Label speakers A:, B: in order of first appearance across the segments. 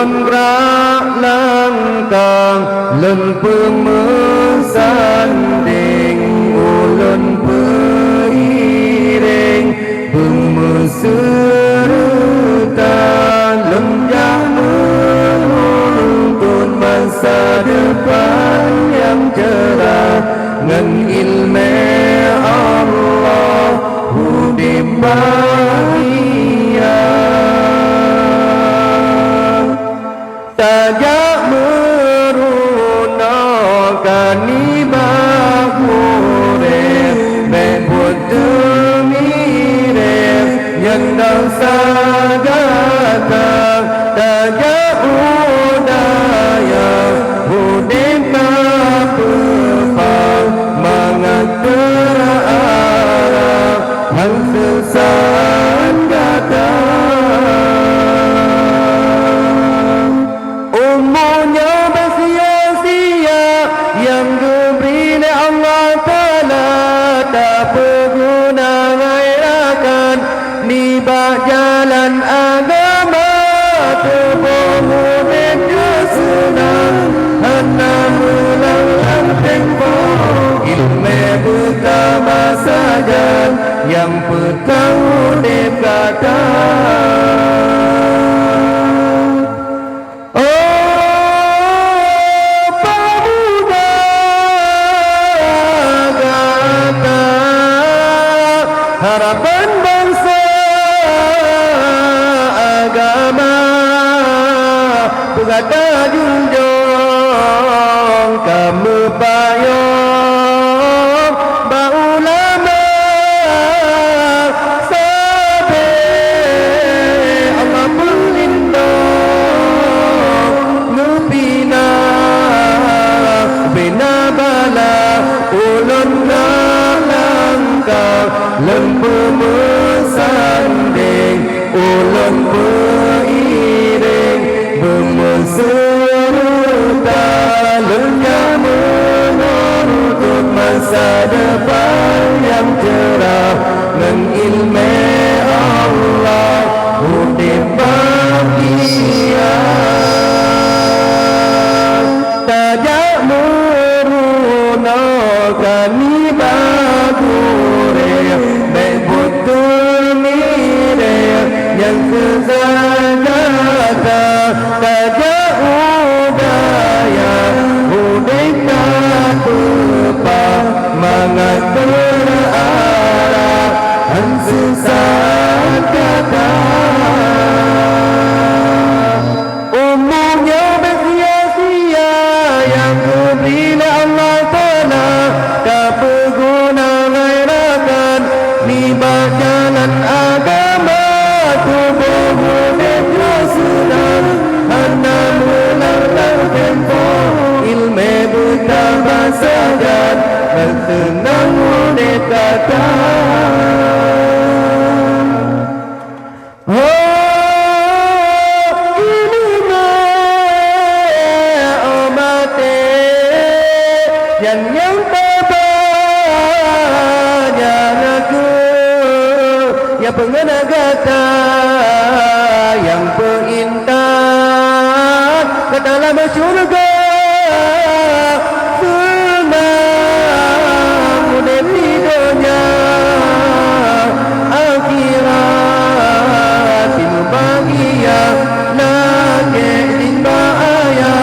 A: gerak langkah len pemesanding ulun peiring pemeserta lenjak menuntun masa depan yang cerah ngan ilmu Allah hidup bahagia tajak merunakan ibah urip membuat demirip yang dasagata tajak udaya hidup kapepang mangat terarah hang sesat kata umurnya bersia-sia yang diberi oleh Allah Ta'ala tak berguna gairahkan nibah jalan agama terbohong dan kesenang hanya melanglang tempo ilmu bertambah saja yang petang udip kata harapan bangsa agama berkata junjung kamu payung ulama sampai Allah pelindung nubina bina bala ulun langkah lembu mesanding ulun beiring bemeserta lenyap menuntut masa depan yang cerah dengan ilmu Allah hidup bahagia tajak merunakan ibah urip yang sesagata tajak udaya hidup kapepang mangat terarah hang sesat kata umumnya bersia-sia yang diberi Allah Ta'ala tak berguna gairahkan nibah jalan agama tubuh dan kesenang hanya melanglang tempo ilmu bertambah saja dan tenang udip kata yang terbanyak aku yang pengena kata yang perintah ke dalam syurga senang udip di dunia akhirat timu bahagia lagi izin bahaya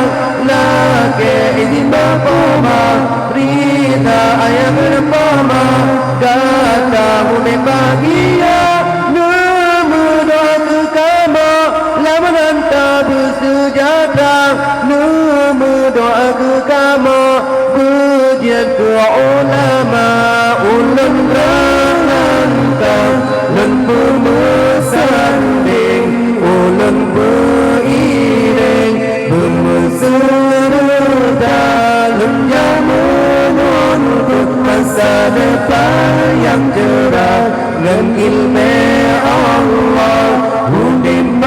A: lagi izin berpoma berita ayat berpoma kata udip bahagia ulama ulun ranantang len pemesanding ulun beiring bemeserta lenjak menuntut masa depan yang cerah dengan ilmu Allah hidup